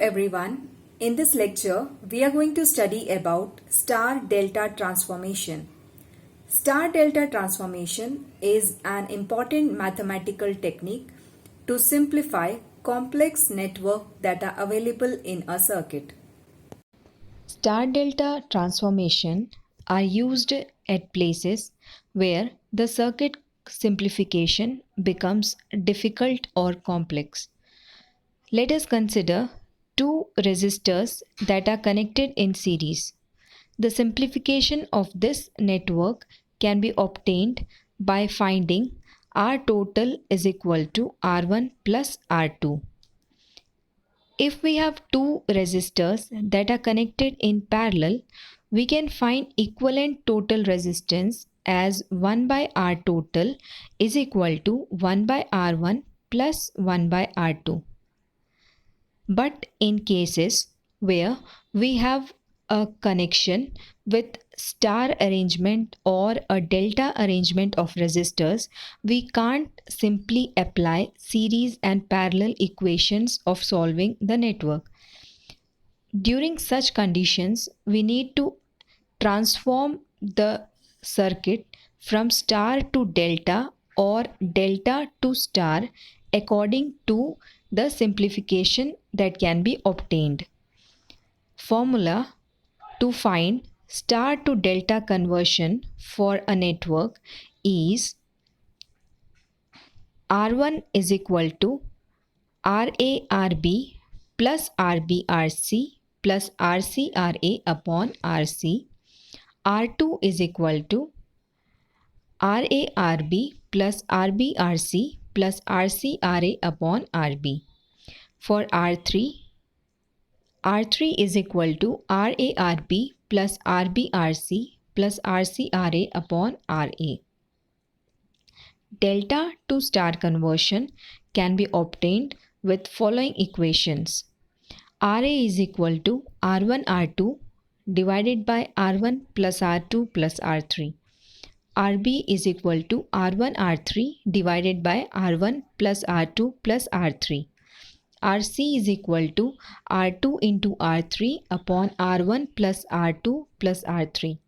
everyone. In this lecture, we are going to study about star-delta transformation. Star-delta transformation is an important mathematical technique to simplify complex networks that are available in a circuit. Star-delta transformation are used at places where the circuit simplification becomes difficult or complex. Let us consider two resistors that are connected in series. The simplification of this network can be obtained by finding R total is equal to R1 plus R2. If we have two resistors that are connected in parallel, we can find equivalent total resistance as 1 by R total is equal to 1 by R1 plus 1 by R2. But in cases where we have a connection with star arrangement or a delta arrangement of resistors, we can't simply apply series and parallel equations of solving the network. During such conditions, we need to transform the circuit from star to delta or delta to star according to the simplification that can be obtained. Formula to find star to delta conversion for a network is R1 is equal to RA-RB plus RB-RC plus RC-RA upon RC. R2 is equal to RA-RB plus RB-RC plus RC-RA upon RB. For R3 is equal to RA-RB plus RB-RC plus RC-RA upon RA. Delta to star conversion can be obtained with following equations. RA is equal to R1 R2 divided by R1 plus R2 plus R3. RB is equal to R1 R3 divided by R1 plus R2 plus R3. RC is equal to R2 into R3 upon R1 plus R2 plus R3.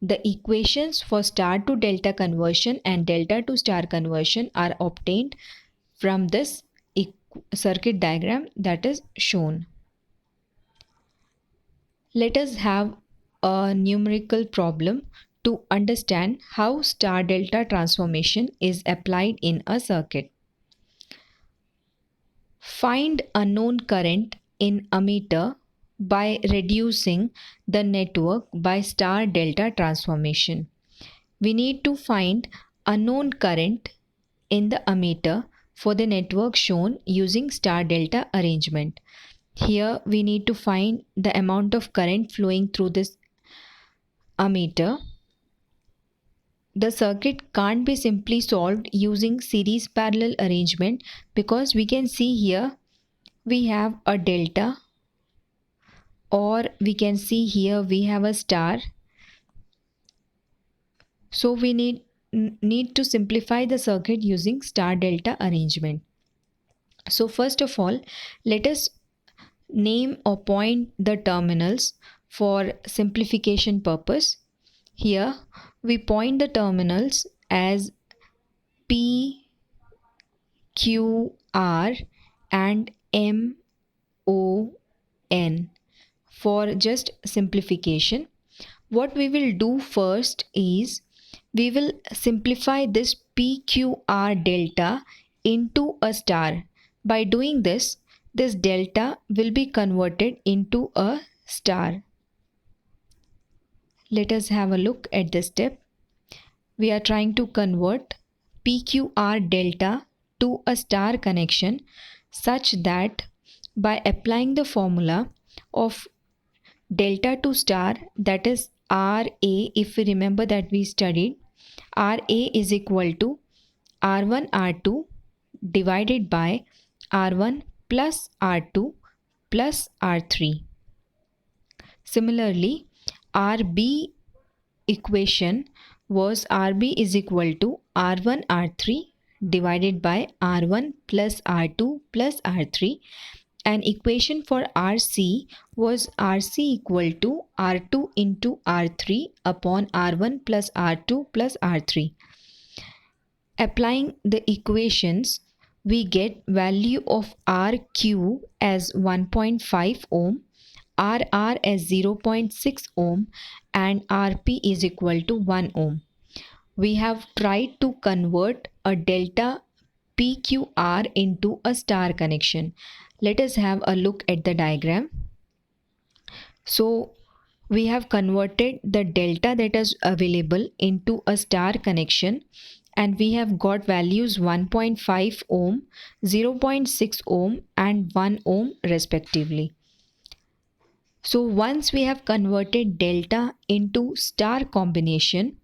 The equations for star to delta conversion and delta to star conversion are obtained from this circuit diagram that is shown. Let us have a numerical problem to understand how star delta transformation is applied in a circuit. Find unknown current in ammeter by reducing the network by star delta transformation. We need to find unknown current in the ammeter for the network shown using star delta arrangement. Here we need to find the amount of current flowing through this ammeter. The circuit can't be simply solved using series parallel arrangement because we can see here we have a delta, or we can see here we have a star. So we need to simplify the circuit using star delta arrangement. So first of all, let us name or point the terminals for simplification purpose. Here we point the terminals as P, Q, R and M, O, N for just simplification. What we will do first is we will simplify this PQR delta into a star. By doing this delta will be converted into a star. Let us have a look at this step. We are trying to convert PQR delta to a star connection such that by applying the formula of delta to star, that is RA, if we remember that we studied, RA is equal to R1 R2 divided by R1 plus R2 plus R3. Similarly, RB equation was RB is equal to R1 R3 divided by R1 plus R2 plus R3. and equation for RC was RC equal to R2 into R3 upon R1 plus R2 plus R3. Applying the equations, we get value of RQ as 1.5 ohm, RR as 0.6 ohm, and RP is equal to 1 ohm. We have tried to convert a delta PQR into a star connection. Let us have a look at the diagram. So we have converted the delta that is available into a star connection, and we have got values 1.5 ohm, 0.6 ohm and 1 ohm respectively. So once we have converted delta into star combination,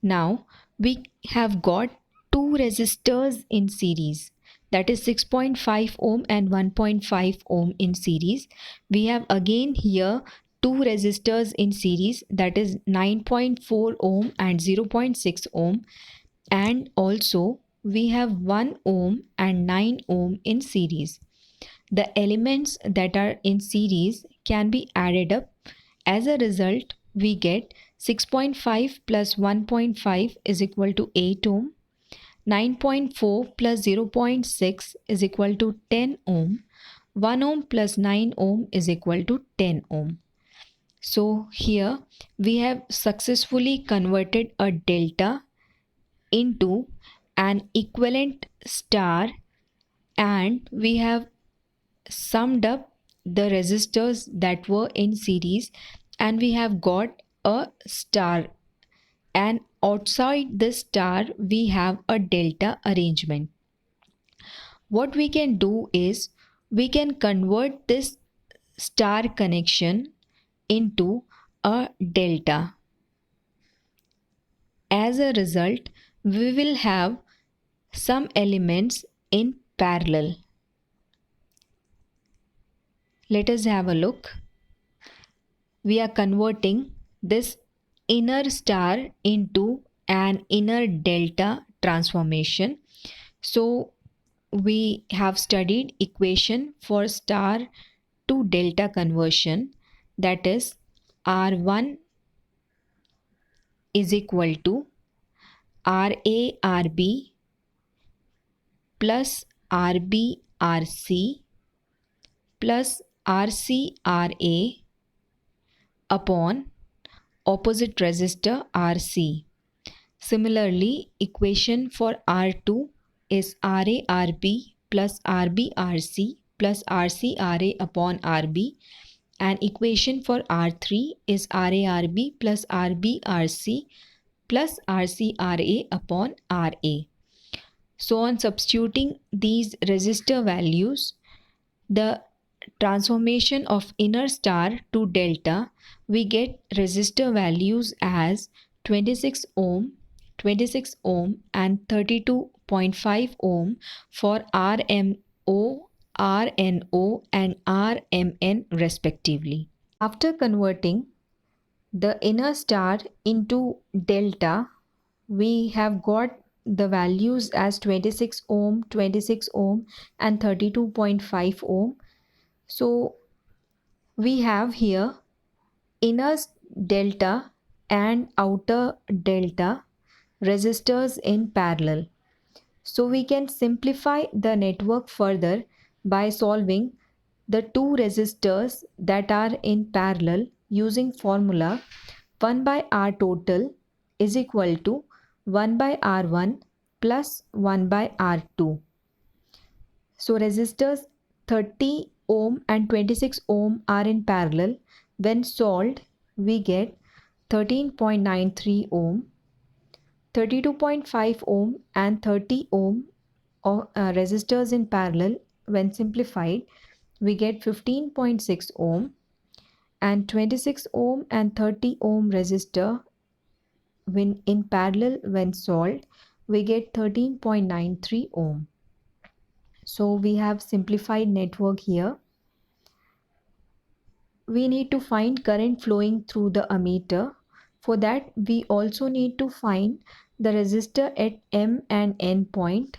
now we have got two resistors in series, that is 6.5 ohm and 1.5 ohm in series. We have again here two resistors in series, that is 9.4 ohm and 0.6 ohm, and also we have 1 ohm and 9 ohm in series. The elements that are in series can be added up. As a result, we get 6.5 plus 1.5 is equal to 8 ohm, 9.4 plus 0.6 is equal to 10 ohm, 1 ohm plus 9 ohm is equal to 10 ohm. So here we have successfully converted a delta into an equivalent star, and we have summed up the resistors that were in series, and we have got a star, and outside the star we have a delta arrangement. What we can do is we can convert this star connection into a delta. As a result, we will have some elements in parallel. Let us have a look. We are converting this inner star into an inner delta transformation. So we have studied equation for star to delta conversion, that is R1 is equal to RA/RB plus RB/RC plus RC/RA upon opposite resistor RC. Similarly, equation for R2 is RA/RB plus RB/RC plus RC/RA upon RB, and equation for R3 is RA/RB plus RB/RC plus RC/RA upon RA. So on substituting these resistor values, the transformation of inner star to delta, we get resistor values as 26 ohm, 26 ohm and 32.5 ohm for RMO, RNO and RMN respectively. After converting the inner star into delta, we have got the values as 26 ohm, 26 ohm and 32.5 ohm. So we have here inner delta and outer delta resistors in parallel. So we can simplify the network further by solving the two resistors that are in parallel using formula 1 by R total is equal to 1 by R1 plus 1 by R2. So resistors 30 ohm and 26 ohm are in parallel. When solved, we get 13.93 ohm, 32.5 ohm and 30 ohm of resistors in parallel. When simplified, we get 15.6 ohm, and 26 ohm and 30 ohm resistor when in parallel when solved, we get 13.93 ohm. So we have simplified network here. We need to find current flowing through the ammeter. For that, we also need to find the resistor at M and N point,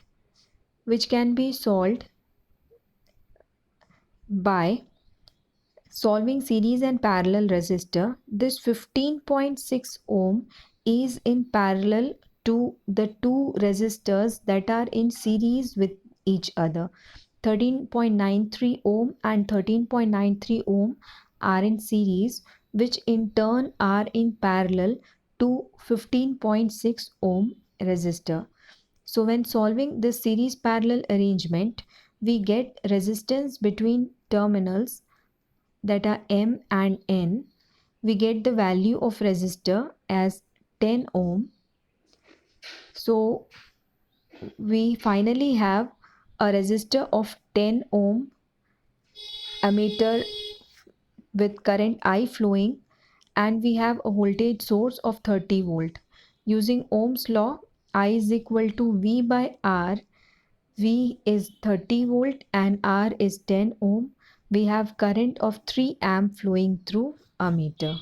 which can be solved by solving series and parallel resistor, this 15.6 ohm is in parallel to the two resistors that are in series with each other. 13.93 ohm and 13.93 ohm are in series, which in turn are in parallel to 15.6 ohm resistor. So when solving this series parallel arrangement, we get resistance between terminals that are M and N. We get the value of resistor as 10 ohm. So we finally have a resistor of 10 ohm ammeter with current I flowing, and we have a voltage source of 30 volt. Using Ohm's law, I is equal to V by R. V is 30 volt and R is 10 ohm. We have current of 3 amp flowing through ammeter.